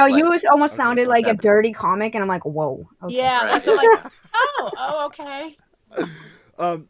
no, like, you almost Okay, sounded what's like a happening? dirty comic, and I'm like, whoa, okay. yeah, Right. that's what I'm like. Oh, okay. Mm. Mm. um,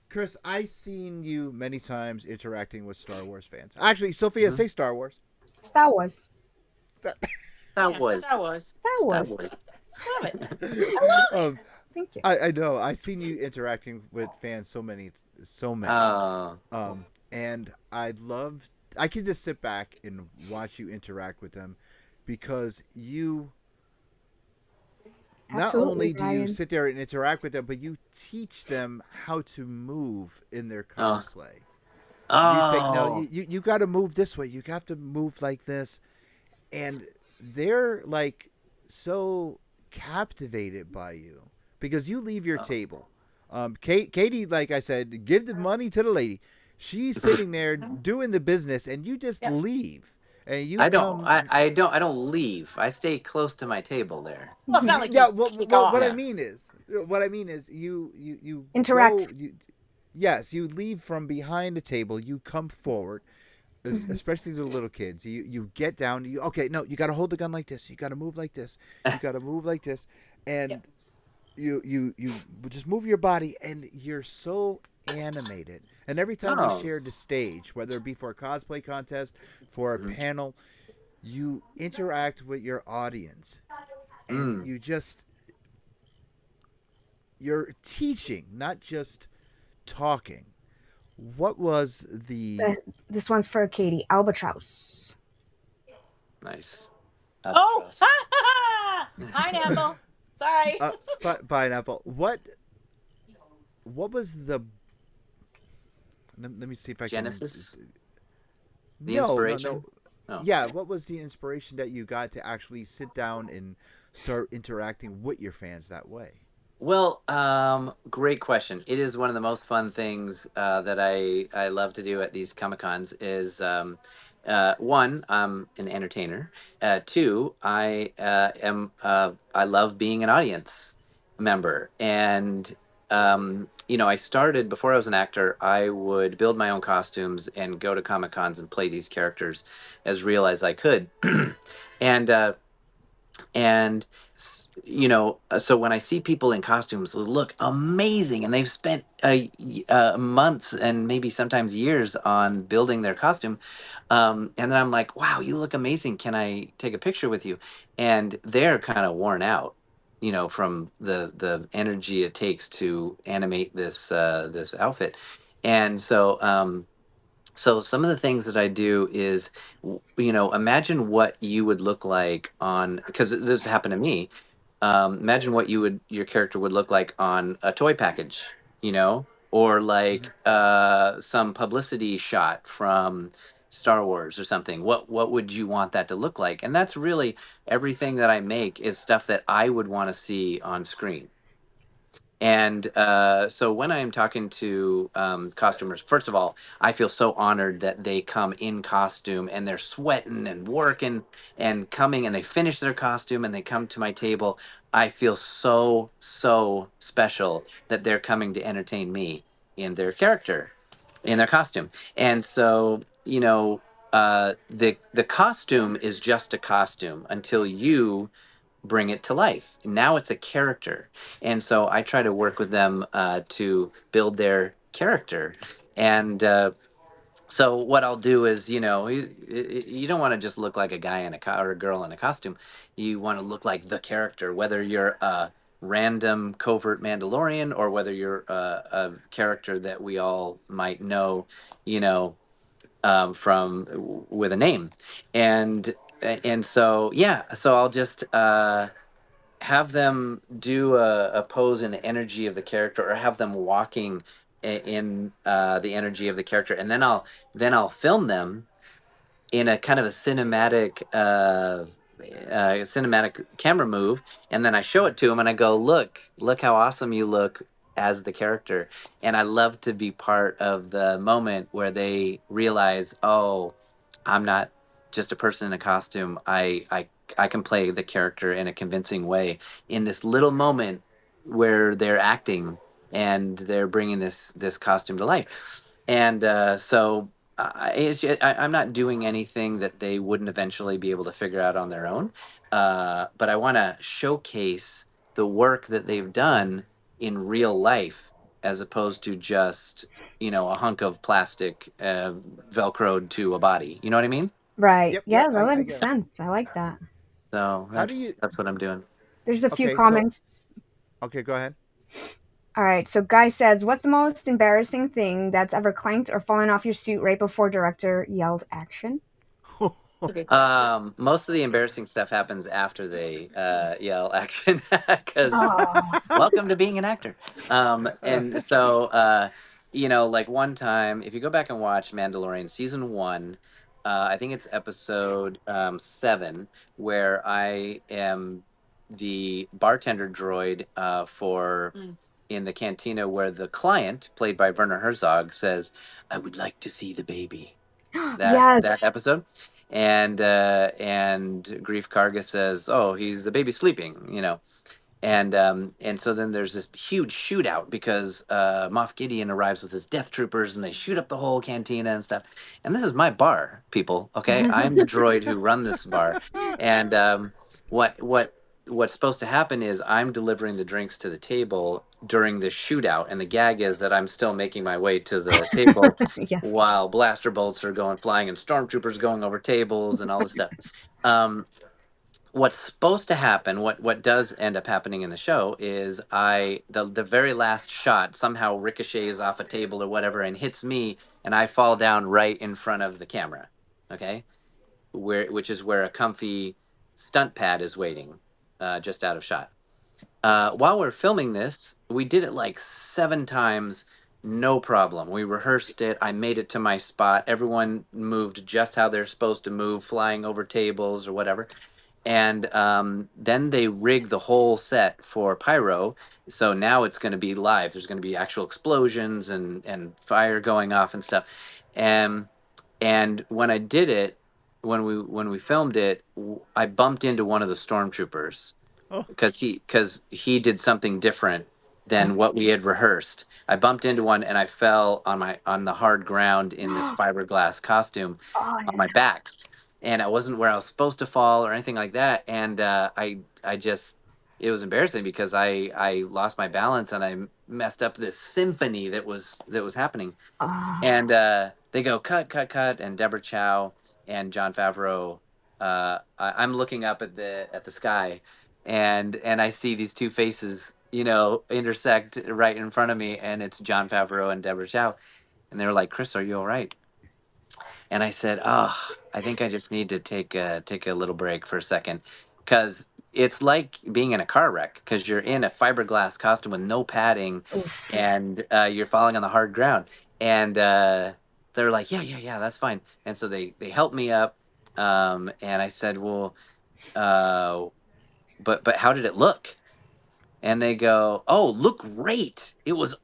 Chris, I seen you many times interacting with Star Wars fans. Actually, Sophia, Mhm. say Star Wars. Star Wars. That- Yeah, Star Star Wars. Wars. Star Star Wars. Wars. Love it. I love it. um, Thank you. I know. I seen you interacting with fans so many. Oh, And I could just sit back and watch you interact with them because you not Absolutely, only do you Ryan. sit there and interact with them, but you teach them how to move in their oh, cosplay. You say, no, oh. you got to move this way. You have to move like this. And they're like so captivated by you because you leave your Oh. table. Katie, like I said, give the money to the lady. She's sitting there doing the business, and you just Yep. leave, and you come. I don't leave. I stay close to my table there. Hmm. Well, it's not like Yeah, you take what off. I Yeah. mean is, you go. Interact. Yes, you leave from behind the table. You come forward, Hmm. especially to the little kids. You get down. You okay? No, you got to hold the gun like this. You got to move like this. You got to move like this, Yep. and you just move your body, and you're so animated. And every time you Oh. share the stage, whether it be for a cosplay contest, for a Mhm. panel, you interact with your audience, and Mm. you're teaching, not just talking. What was the This one's for Katie. Albatross. Nice. Oh, Albatross. Pineapple. Sorry. pineapple? What was the? Let me see if I can. Genesis. The No. inspiration. Oh. Yeah, what was the inspiration that you got to actually sit down and start interacting with your fans that way? Well, great question. It is one of the most fun things that I love to do at these Comic Cons is one, I'm an entertainer. Two, I love being an audience member. And I started before I was an actor. I would build my own costumes and go to Comic Cons and play these characters as real as I could. and and so when I see people in costumes that look amazing and they've spent months and maybe sometimes years on building their costume, and then I'm like, wow, you look amazing, can I take a picture with you? And they're kind of worn out, from the energy it takes to animate this outfit. And so some of the things that I do is, imagine what you would look like on, because this happened to me. Imagine what your character would look like on a toy package, or like some publicity shot from Star Wars or something. What would you want that to look like? And that's really everything that I make is stuff that I would want to see on screen. And so when I am talking to costumers, first of all, I feel so honored that they come in costume and they're sweating and working and coming and they finish their costume and they come to my table. I feel so, so special that they're coming to entertain me in their character, in their costume. And so, the costume is just a costume until you bring it to life. Now it's a character. And so I try to work with them to build their character. And so what I'll do is, you don't want to just look like a guy in or a girl in a costume. You want to look like the character, whether you're a random covert Mandalorian or whether you're a character that we all might know, you know, from with a name. And and so yeah, so I'll just have them do a pose in the energy of the character or have them walking in the energy of the character, and then I'll film them in a kind of a cinematic camera move, and then I show it to them and I go, look how awesome you look as the character. And I love to be part of the moment where they realize, oh, I'm not just a person in a costume. I can play the character in a convincing way in this little moment where they're acting and they're bringing this costume to life. And so I'm not doing anything that they wouldn't eventually be able to figure out on their own. But I want to showcase the work that they've done in real life, as opposed to just a hunk of plastic velcroed to a body. You know what I mean? Right. Yep, yep. Yeah, that I makes get it. sense. I like that. So How do you? that's what I'm doing. There's a few Okay, so comments. okay, go ahead. All right. So, Guy says, "What's the most embarrassing thing that's ever clanked or fallen off your suit right before director yelled action?" Most of the embarrassing stuff happens after they yell action because Oh. welcome to being an actor. And so like one time, if you go back and watch Mandalorian season one, I think it's episode 7, where I am the bartender droid for in the cantina, where the client, played by Werner Herzog, says, "I would like to see the baby." That Yes. episode, and Grief Karga says, "Oh, he's the baby sleeping." And so then there's this huge shootout because Moff Gideon arrives with his death troopers and they shoot up the whole cantina and stuff. And this is my bar, people. Okay, I'm the droid who run this bar, and what's supposed to happen is I'm delivering the drinks to the table during the shootout, and the gag is that I'm still making my way to the table Yes. while blaster bolts are going flying and stormtroopers going over tables and all this stuff. Um, what's supposed to happen, what does end up happening in the show, is the very last shot somehow ricochets off a table or whatever and hits me, and I fall down right in front of the camera. Okay, which is where a comfy stunt pad is waiting, just out of shot. While we're filming this, we did it like 7 times, no problem. We rehearsed it. I made it to my spot. Everyone moved just how they're supposed to move, flying over tables or whatever. And then they rigged the whole set for pyro. So now it's going to be live. There's going to be actual explosions and fire going off and stuff. And and when I did it, when we filmed it, I bumped into one of the stormtroopers Oh, because he did something different than what we had rehearsed. I bumped into one and I fell on the hard ground in this fiberglass costume Oh, on my back, and I wasn't where I was supposed to fall or anything like that. And I just it was embarrassing because I lost my balance and I messed up this symphony that was happening. oh, And they go cut, cut, cut, and Deborah Chow and John Favreau. I'm looking up at the sky, and I see these two faces, intersect right in front of me, and it's John Favreau and Deborah Chow, and they were like, "Chris, are you all right?" And I said, "Oh, I think I just need to take a little break for a second, because it's like being in a car wreck because you're in a fiberglass costume with no padding, oof. and you're falling on the hard ground." And they're like, "Yeah, yeah, yeah, that's fine." And so they helped me up, and I said, "Well, uh, but how did it look?" And they go, "Oh, look great! It was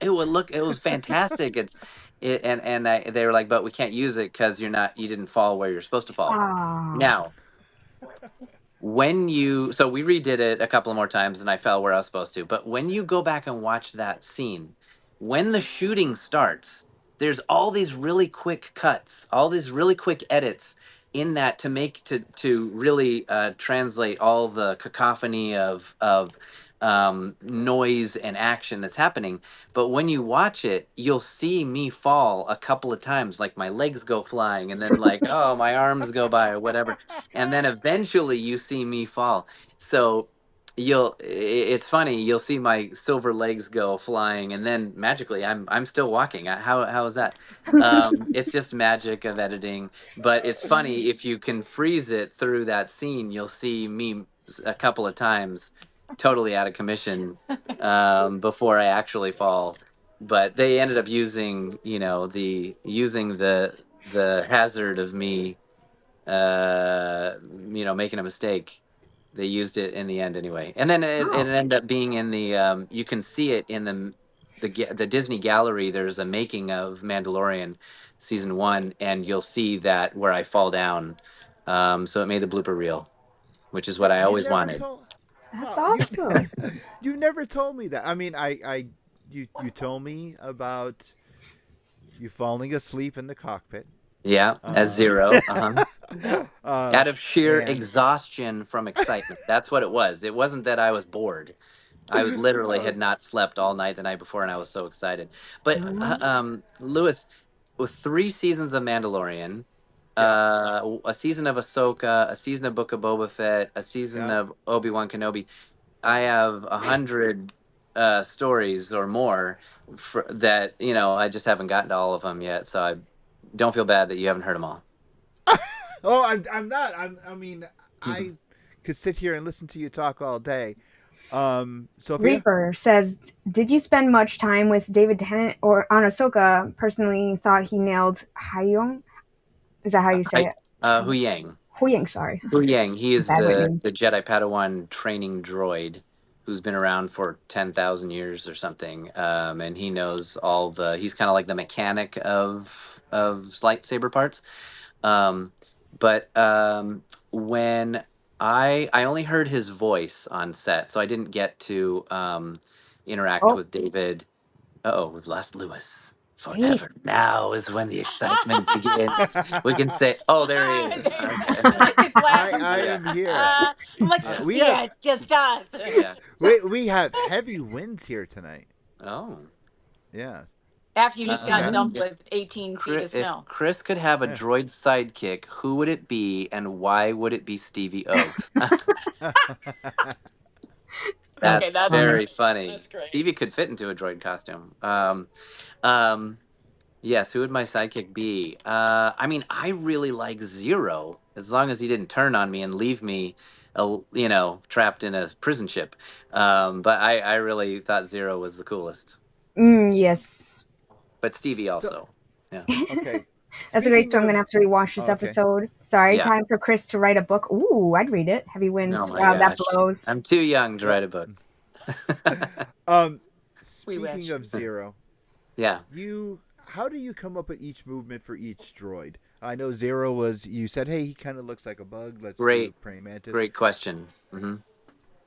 fantastic. They were like, but we can't use it because you didn't fall where you're supposed to fall." Oh. Now, so we redid it a couple of more times and I fell where I was supposed to. But when you go back and watch that scene, when the shooting starts, there's all these really quick cuts, all these really quick edits in that to really translate all the cacophony of noise and action that's happening. But when you watch it, you'll see me fall a couple of times, like my legs go flying, and then like, oh, my arms go by or whatever, and then eventually you see me fall. So it's funny, you'll see my silver legs go flying, and then magically I'm still walking. How is that? It's just magic of editing. But it's funny, if you can freeze it through that scene, you'll see me a couple of times totally out of commission, before I actually fall. But they ended up using the hazard of me, making a mistake. They used it in the end anyway, and then it Oh. ended up being in the. You can see it in the Disney Gallery. There's a making of Mandalorian season one, and you'll see that where I fall down. So it made the blooper reel, which is what I you always never wanted. told. That's Wow, you awesome. you never told me that. I mean, you told me about you falling asleep in the cockpit. Yeah, as Uh, Zero. Uh-huh. uh, Out of sheer and exhaustion from excitement. That's what it was. It wasn't that I was bored. I was literally uh, had not slept all night the night before, and I was so excited. But Lewis, with 3 seasons of Mandalorian, yeah, a season of Ahsoka, a season of Book of Boba Fett, a season yeah. of Obi-Wan Kenobi, I have 100 stories or more that I just haven't gotten to all of them yet. So I don't feel bad that you haven't heard them all. Oh, I'm not. I mean, I could sit here and listen to you talk all day. Sophia. Reaper says, "Did you spend much time with David Tennant or on Ahsoka? Personally, thought he nailed Hyung. Is that how you say I it? Hu Yang. Huyang. Sorry, Hu Yang. He is bad with the names. Jedi Padawan training droid who's been around for 10,000 years or something, and he knows all the. He's kind of like the mechanic of lightsaber parts. Um, but when I only heard his voice on set, so I didn't get to interact Oh, with David. Uh-oh, we've lost Lewis jeez. forever. Now is when the excitement begins. We can say, "Oh, there he is." There you Okay. go. He's laughing I Yeah. am here. I'm like, Yeah. We have yeah, it's just us. Yeah. we have heavy winds here tonight. Oh. Yeah. After you just got Yeah. dumped Mm. with 18 feet of If snow. Chris could have a Yeah. droid sidekick, who would it be, and why would it be Stevie Oaks? Okay, That's that's Funny. very great. funny. That's great. Stevie could fit into a droid costume. Um, yes, who would my sidekick be? I mean, I really like Zero, as long as he didn't turn on me and leave me, trapped in a prison ship. But I really thought Zero was the coolest. Yes. But Stevie So also. Yeah. okay. That's a great. Speaking So I'm gonna of have to rewatch this okay. episode. Sorry, Yeah. time for Chris to write a book. Ooh, I'd read it. Heavy Oh Winds. my Wow, that gosh. blows. I'm too young to Well, write a book. um, We speaking wish. of Zero, Yeah. you how do you come up with each movement for each droid? I know Zero was you said, hey, he kind of looks like a bug. Let's do Great, praying mantis. great question.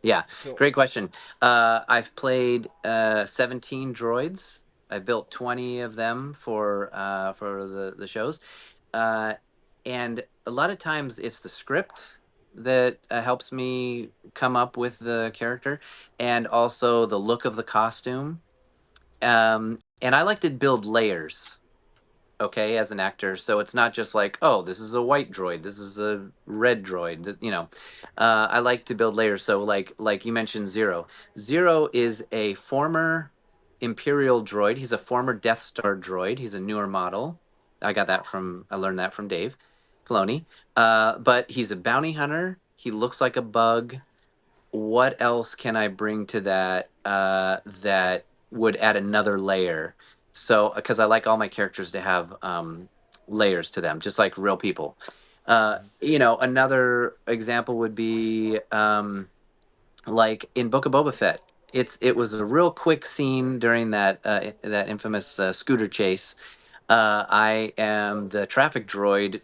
Yeah, So great question. I've played 17 droids. I built 20 of them for the shows, uh, and a lot of times it's the script that helps me come up with the character, and also the look of the costume. And I like to build layers, okay, as an actor. So it's not just like, oh, this is a white droid, this is a red droid. I like to build layers. So like you mentioned, Zero. Zero is a former Imperial droid. He's a former Death Star droid. He's a newer model. I learned that from Dave Filoni. But he's a bounty hunter. He looks like a bug. What else can I bring to that that would add another layer? So, because I like all my characters to have layers to them, just like real people. Another example would be like in Book of Boba Fett. It was a real quick scene during that infamous scooter chase. I am the traffic droid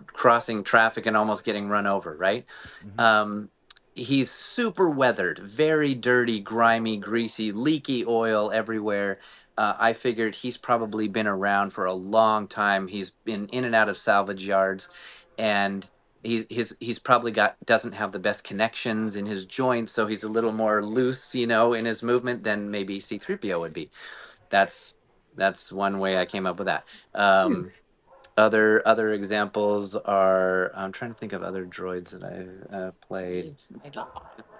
crossing traffic and almost getting run over, right? mhm. Um, he's super weathered, very dirty, grimy, greasy, leaky oil everywhere. I figured he's probably been around for a long time. He's been in and out of salvage yards, and he's probably got doesn't have the best connections in his joints, so he's a little more loose, in his movement than maybe C-3PO would be. That's that's one way I came up with that. Hmm. Other examples are I'm trying to think of other droids that I've played. Well,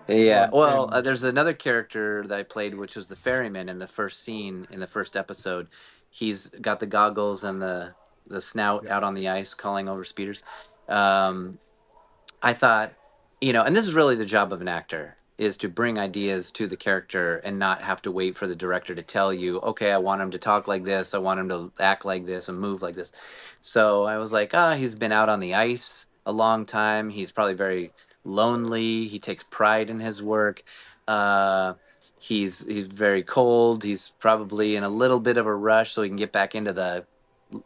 Yeah, well, and there's another character that I played, which was the ferryman in the first scene in the first episode. He's got the goggles and the snout yeah, out on the ice, calling over speeders. Um, I thought, and this is really the job of an actor, is to bring ideas to the character and not have to wait for the director to tell you, okay, I want him to talk like this, I want him to act like this and move like this. So I was like, he's been out on the ice a long time. He's probably very lonely. He takes pride in his work. Uh, he's very cold. He's probably in a little bit of a rush so he can get back into the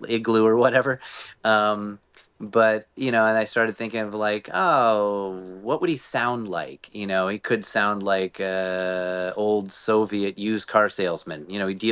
igloo or whatever. Um, and I started thinking of like, oh, what would he sound like? He could sound like old Soviet used car salesman. He deals